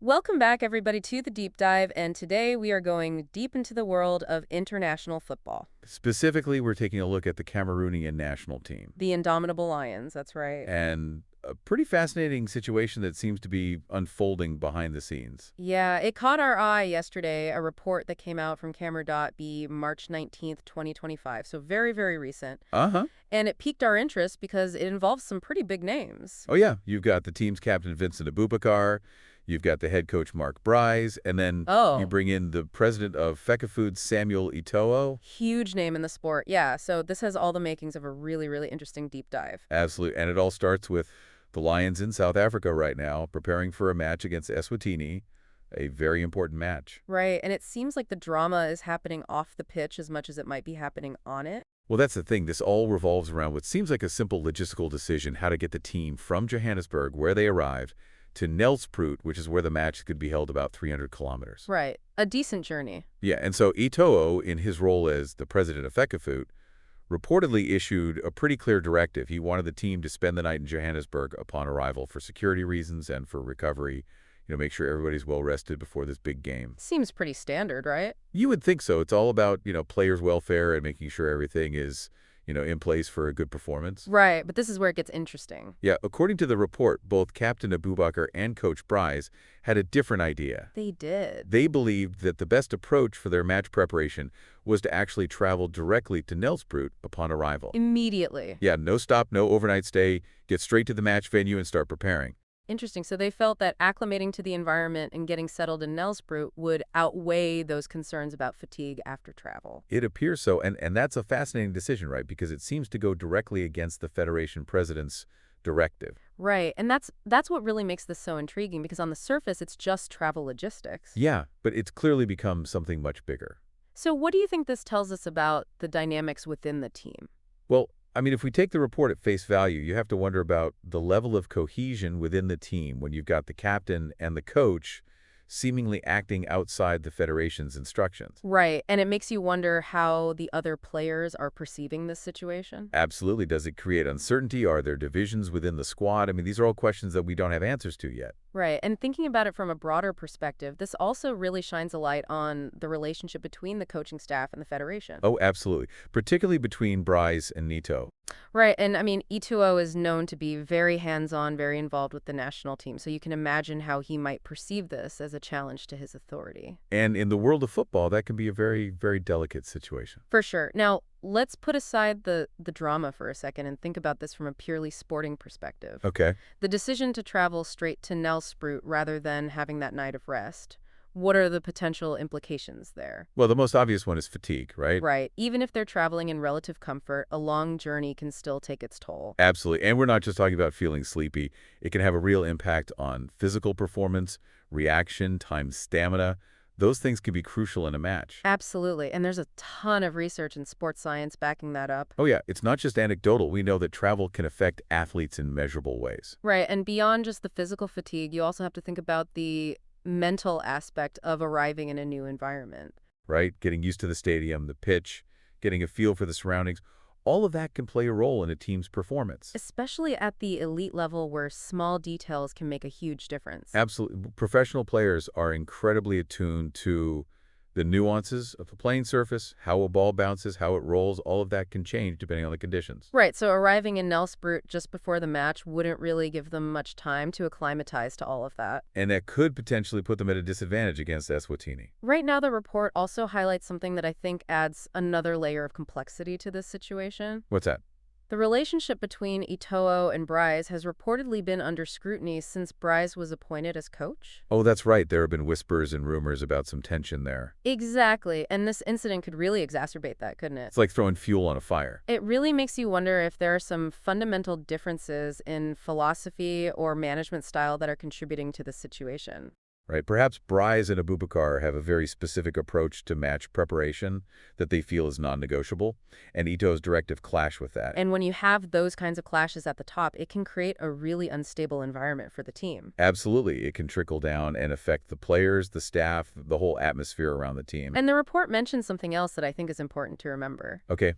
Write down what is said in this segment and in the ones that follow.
Welcome back, everybody, to the Deep Dive, and today we are going deep into the world of international football. Specifically, we're taking a look at the Cameroonian national team. The Indomitable Lions, that's right. And a pretty fascinating situation that seems to be unfolding behind the scenes. Yeah, it caught our eye yesterday, a report that came out from Cameroon.b March 19th, 2025, so very, very recent. Uh-huh. And it piqued our interest because it involves some pretty big names. Oh, yeah. You've got the team's captain, Vincent Aboubakar. You've got the head coach, Marc, and then you Oh, bring in the president of Fecafood, Samuel Eto'o. huge name in the sport. Yeah, so this has all the makings of a really, really interesting deep dive. Absolutely. And it all starts with the Lions in South Africa right now, preparing for a match against Eswatini, a very important match. Right, and it seems like the drama is happening off the pitch as much as it might be happening on it. Well, that's the thing. This all revolves around what seems like a simple logistical decision, how to get the team from Johannesburg, where they arrived, to Nelspruit, which is where the match could be held about 300 kilometers. Right, a decent journey. Yeah, and so Eto'o, in his role as the president of Fecafood, reportedly issued a pretty clear directive. He wanted the team to spend the night in Johannesburg upon arrival for security reasons and for recovery, make sure everybody's well rested before this big game. Seems pretty standard, right? You would think so. It's all about, players' welfare and making sure everything is, in place for a good performance. Right, but this is where it gets interesting. Yeah, according to the report, both Captain Aboubakar and Coach Brys had a different idea. They did. They believed that the best approach for their match preparation was to actually travel directly to Nelspruit upon arrival. Immediately. Yeah, no stop, no overnight stay, get straight to the match venue and start preparing. Interesting. So they felt that acclimating to the environment and getting settled in Nelspruit would outweigh those concerns about fatigue after travel. It appears so, and that's a fascinating decision, right? Because it seems to go directly against the Federation president's directive. Right, and that's what really makes this so intriguing, because on the surface, it's just travel logistics. Yeah, but it's clearly become something much bigger. So what do you think this tells us about the dynamics within the team? Well, if we take the report at face value, you have to wonder about the level of cohesion within the team when you've got the captain and the coach seemingly acting outside the Federation's instructions. Right, and it makes you wonder how the other players are perceiving this situation. Absolutely. Does it create uncertainty? Are there divisions within the squad? These are all questions that we don't have answers to yet. Right, and thinking about it from a broader perspective, this also really shines a light on the relationship between the coaching staff and the Federation. Oh, absolutely. Particularly between Brys and Eto'o. Right, and Eto'o is known to be very hands-on, very involved with the national team, so you can imagine how he might perceive this as a challenge to his authority. And in the world of football, that can be a very, very delicate situation. For sure. Now, let's put aside the drama for a second and think about this from a purely sporting perspective. Okay. The decision to travel straight to Nelspruit rather than having that night of rest. What are the potential implications there? Well, the most obvious one is fatigue, right? Right. Even if they're traveling in relative comfort, a long journey can still take its toll. Absolutely. And we're not just talking about feeling sleepy. It can have a real impact on physical performance, reaction, time, stamina. Those things can be crucial in a match. Absolutely. And there's a ton of research in sports science backing that up. Oh, yeah. It's not just anecdotal. We know that travel can affect athletes in measurable ways. Right. And beyond just the physical fatigue, you also have to think about the mental aspect of arriving in a new environment. Right? Getting used to the stadium, the pitch, getting a feel for the surroundings. All of that can play a role in a team's performance. Especially at the elite level where small details can make a huge difference. Absolutely. Professional players are incredibly attuned to the nuances of a playing surface, how a ball bounces, how it rolls. All of that can change depending on the conditions. Right, so arriving in Nelspruit just before the match wouldn't really give them much time to acclimatize to all of that. And that could potentially put them at a disadvantage against Eswatini. Right now, the report also highlights something that I think adds another layer of complexity to this situation. What's that? The relationship between Eto'o and Brys has reportedly been under scrutiny since Brys was appointed as coach. Oh, that's right. There have been whispers and rumors about some tension there. Exactly, and this incident could really exacerbate that, couldn't it? It's like throwing fuel on a fire. It really makes you wonder if there are some fundamental differences in philosophy or management style that are contributing to the situation. Right? Perhaps Brys and Aboubakar have a very specific approach to match preparation that they feel is non-negotiable, and Eto'o's directive clash with that. And when you have those kinds of clashes at the top, it can create a really unstable environment for the team. Absolutely. It can trickle down and affect the players, the staff, the whole atmosphere around the team. And the report mentions something else that I think is important to remember. Okay.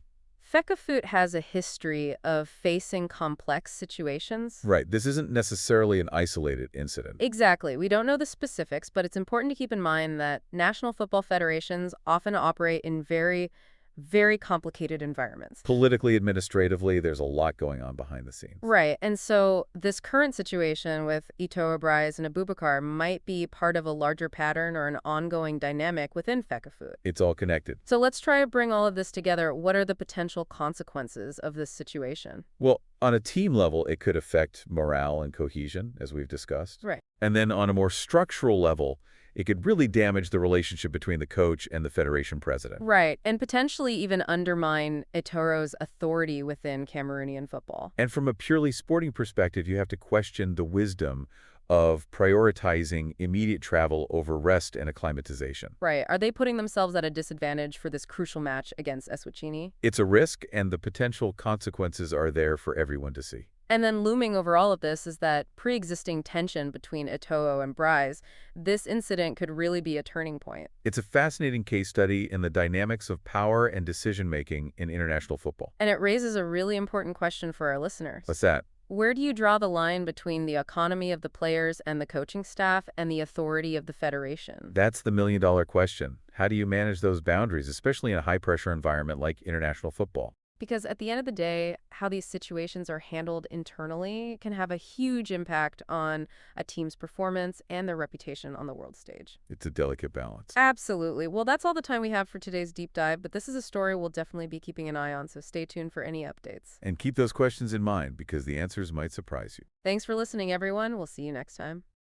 Fecafoot has a history of facing complex situations. Right. This isn't necessarily an isolated incident. Exactly. We don't know the specifics, but it's important to keep in mind that national football federations often operate in very, very complicated environments. Politically, administratively, there's a lot going on behind the scenes. Right. And so this current situation with Eto'o, Brys, and Aboubakar might be part of a larger pattern or an ongoing dynamic within Fecafoot. It's all connected. So let's try to bring all of this together. What are the potential consequences of this situation? Well, on a team level, it could affect morale and cohesion, as we've discussed. Right. And then on a more structural level, it could really damage the relationship between the coach and the federation president. Right. And potentially even undermine Eto'o's authority within Cameroonian football. And from a purely sporting perspective, you have to question the wisdom of prioritizing immediate travel over rest and acclimatization. Right. Are they putting themselves at a disadvantage for this crucial match against Eswatini? It's a risk, and the potential consequences are there for everyone to see. And then looming over all of this is that pre-existing tension between Eto'o and Brys. This incident could really be a turning point. It's a fascinating case study in the dynamics of power and decision-making in international football. And it raises a really important question for our listeners. What's that? Where do you draw the line between the autonomy of the players and the coaching staff and the authority of the federation? That's the million-dollar question. How do you manage those boundaries, especially in a high-pressure environment like international football? Because at the end of the day, how these situations are handled internally can have a huge impact on a team's performance and their reputation on the world stage. It's a delicate balance. Absolutely. Well, that's all the time we have for today's deep dive, but this is a story we'll definitely be keeping an eye on, so stay tuned for any updates. And keep those questions in mind, because the answers might surprise you. Thanks for listening, everyone. We'll see you next time.